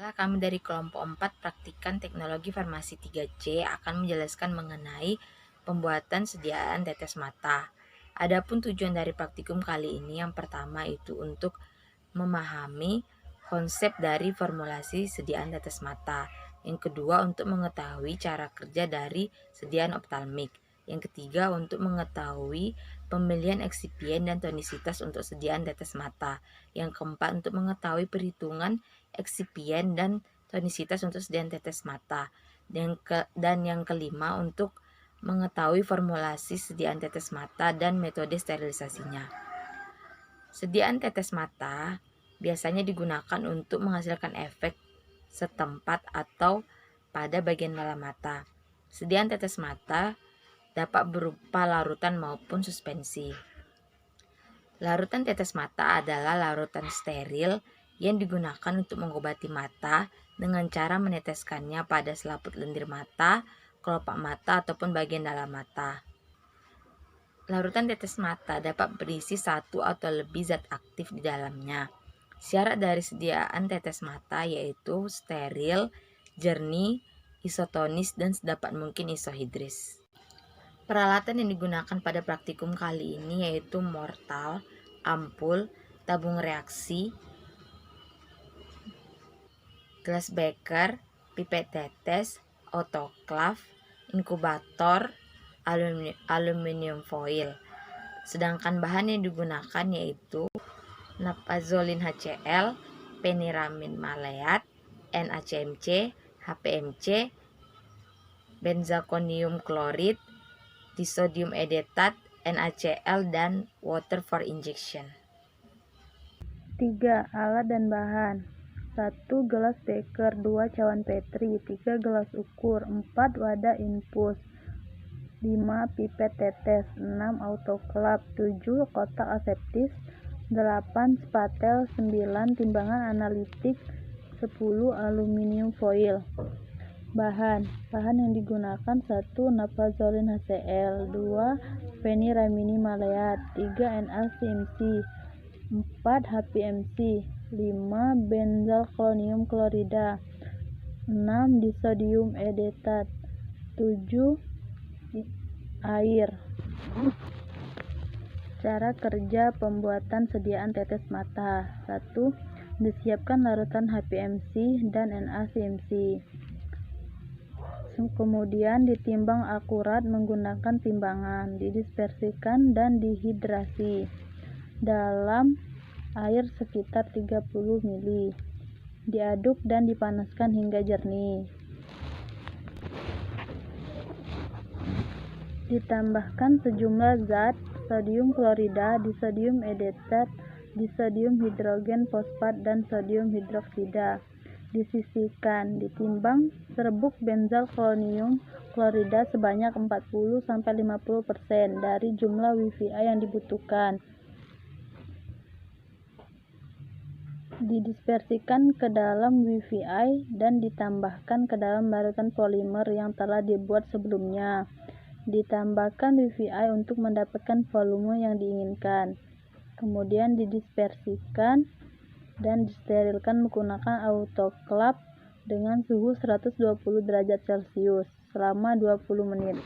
Kami dari kelompok 4 praktikan teknologi farmasi 3C akan menjelaskan mengenai pembuatan sediaan tetes mata. Adapun tujuan dari praktikum kali ini yang pertama itu untuk memahami konsep dari formulasi sediaan tetes mata. Yang kedua untuk mengetahui cara kerja dari sediaan optalmik. Yang ketiga untuk mengetahui pemilihan eksipien dan tonisitas untuk sediaan tetes mata. Yang keempat untuk mengetahui perhitungan eksipien dan tonisitas untuk sediaan tetes mata. Dan yang kelima untuk mengetahui formulasi sediaan tetes mata dan metode sterilisasinya. Sediaan tetes mata biasanya digunakan untuk menghasilkan efek setempat atau pada bagian dalam mata. Sediaan tetes mata dapat berupa larutan maupun suspensi. Larutan tetes mata adalah larutan steril yang digunakan untuk mengobati mata dengan cara meneteskannya pada selaput lendir mata, kelopak mata, ataupun bagian dalam mata. Larutan tetes mata dapat berisi satu atau lebih zat aktif di dalamnya. Syarat dari sediaan tetes mata yaitu steril, jernih, isotonis, dan sedapat mungkin isohidris. Peralatan yang digunakan pada praktikum kali ini yaitu mortal, ampul, tabung reaksi, gelas beker, pipet tetes, autoklav, inkubator, aluminium foil. Sedangkan bahan yang digunakan yaitu napazolin HCl, peniramin maleat, NaCmC, HPMC, benzalkonium klorid, disodium edetat, NaCl, dan water for injection. 3. Alat dan bahan. 1 gelas beker, 2 cawan petri, 3 gelas ukur, 4 wadah infus, 5 pipet tetes, 6 autoklav, 7 kotak aseptis, 8 spatel, 9 timbangan analitik, 10 aluminium foil. Bahan yang digunakan 1 napazolin HCl, 2 feniramine maleat, 3 NaCmC, 4 HPMC, 5 benzalkonium klorida, 6 disodium edetat, 7 air. Cara kerja pembuatan sediaan tetes mata. 1. Disiapkan larutan HPMC dan NaCmC. Kemudian ditimbang akurat menggunakan timbangan, didispersikan dan dihidrasi dalam air sekitar 30 ml. Diaduk dan dipanaskan hingga jernih. Ditambahkan sejumlah zat sodium klorida, disodium edetat, disodium hidrogen fosfat, dan sodium hidroksida. Disisihkan, ditimbang serbuk benzalkonium klorida sebanyak 40-50% dari jumlah WVI yang dibutuhkan. Didispersikan ke dalam WVI dan ditambahkan ke dalam larutan polimer yang telah dibuat sebelumnya. Ditambahkan WVI untuk mendapatkan volume yang diinginkan. Kemudian didispersikan dan disterilkan menggunakan autoklav dengan suhu 120 derajat Celcius selama 20 menit.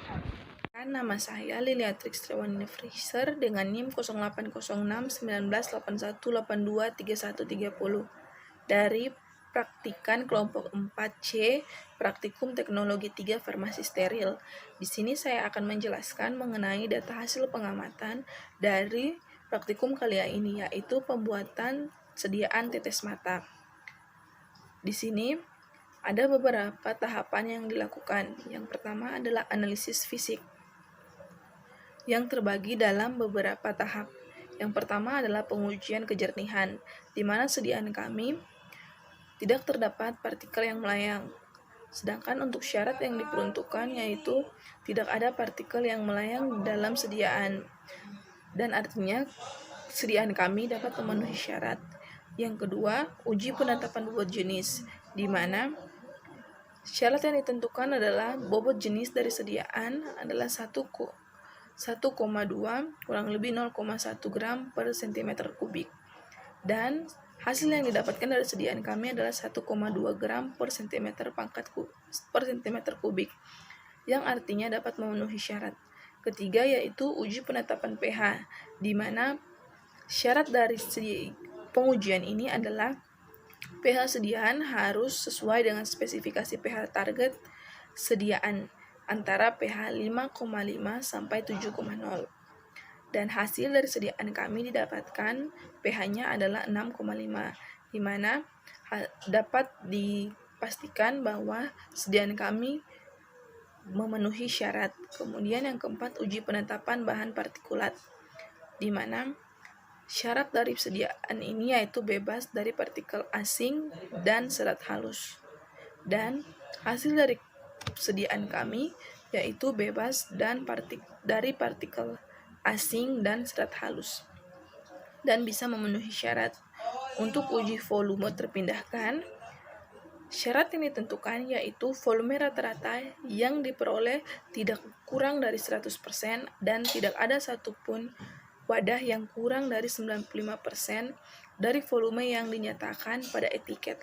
Nama saya Liliatrix Trewanina Fraser dengan NIM 08061981823130 dari praktikan kelompok 4C Praktikum Teknologi 3 Farmasi Steril. Di sini saya akan menjelaskan mengenai data hasil pengamatan dari praktikum kali ini, yaitu pembuatan sediaan tetes mata. Di sini ada beberapa tahapan yang dilakukan. Yang pertama adalah analisis fisik yang terbagi dalam beberapa tahap. Yang pertama adalah pengujian kejernihan, di mana sediaan kami tidak terdapat partikel yang melayang. Sedangkan untuk syarat yang diperuntukkan yaitu tidak ada partikel yang melayang dalam sediaan. Dan artinya sediaan kami dapat memenuhi syarat. Yang kedua, uji penetapan bobot jenis, di mana syarat yang ditentukan adalah bobot jenis dari sediaan adalah 1,2 kurang lebih 0,1 gram per cm kubik, dan Hasil yang didapatkan dari sediaan kami adalah 1,2 gram per sentimeter kubik, yang artinya dapat memenuhi syarat. Ketiga yaitu uji penetapan pH, di mana syarat dari pengujian ini adalah pH sediaan harus sesuai dengan spesifikasi pH target sediaan antara pH 5,5 sampai 7,0. Dan hasil dari sediaan kami didapatkan pH-nya adalah 6,5, di mana dapat dipastikan bahwa sediaan kami memenuhi syarat. Kemudian yang keempat, uji penetapan bahan partikulat, di mana syarat dari sediaan ini yaitu bebas dari partikel asing dan serat halus. Dan hasil dari sediaan kami yaitu bebas dari partikel asing dan serat halus dan bisa memenuhi syarat. Untuk uji volume terpindahkan, syarat yang ditentukan yaitu volume rata-rata yang diperoleh tidak kurang dari 100% dan tidak ada satupun wadah yang kurang dari 95% dari volume yang dinyatakan pada etiket.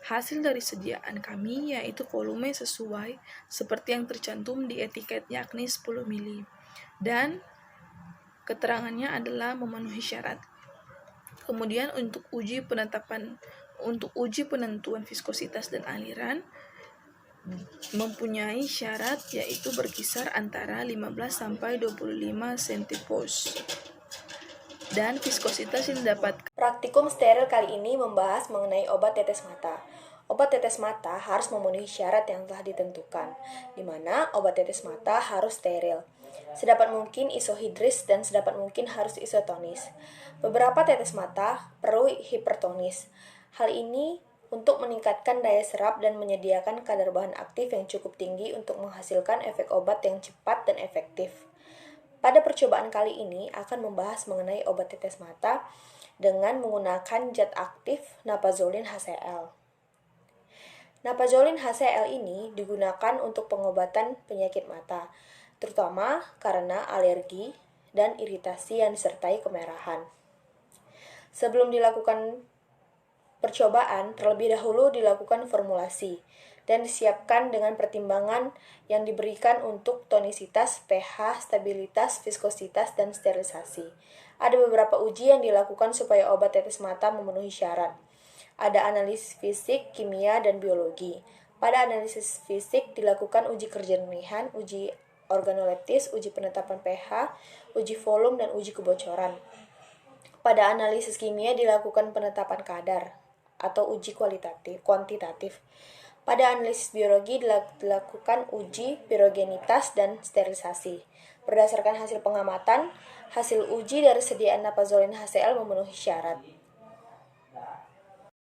Hasil dari sediaan kami yaitu volume sesuai seperti yang tercantum di etiket, yakni 10 mili. Dan keterangannya adalah memenuhi syarat. Kemudian untuk uji penentuan viskositas dan aliran mempunyai syarat yaitu berkisar antara 15 sampai 25 cm. Dan viskositas yang didapat. Praktikum steril kali ini membahas mengenai obat tetes mata. Obat tetes mata harus memenuhi syarat yang telah ditentukan, di mana obat tetes mata harus steril. Sedapat mungkin isohidris dan sedapat mungkin harus isotonis. Beberapa tetes mata perlu hipertonis. Hal ini untuk meningkatkan daya serap dan menyediakan kadar bahan aktif yang cukup tinggi untuk menghasilkan efek obat yang cepat dan efektif. Pada percobaan kali ini akan membahas mengenai obat tetes mata dengan menggunakan zat aktif napazolin HCl. Napazolin HCl ini digunakan untuk pengobatan penyakit mata, terutama karena alergi dan iritasi yang disertai kemerahan. Sebelum dilakukan percobaan, terlebih dahulu dilakukan formulasi dan disiapkan dengan pertimbangan yang diberikan untuk tonisitas, pH, stabilitas, viskositas, dan sterilisasi. Ada beberapa uji yang dilakukan supaya obat tetes mata memenuhi syarat. Ada analisis fisik, kimia, dan biologi. Pada analisis fisik dilakukan uji kejernihan, uji organoleptis, uji penetapan pH, uji volume, dan uji kebocoran. Pada analisis kimia dilakukan penetapan kadar atau uji kuantitatif. Pada analisis biologi dilakukan uji pirogenitas dan sterilisasi. Berdasarkan hasil pengamatan, hasil uji dari sediaan napazolin HCl memenuhi syarat.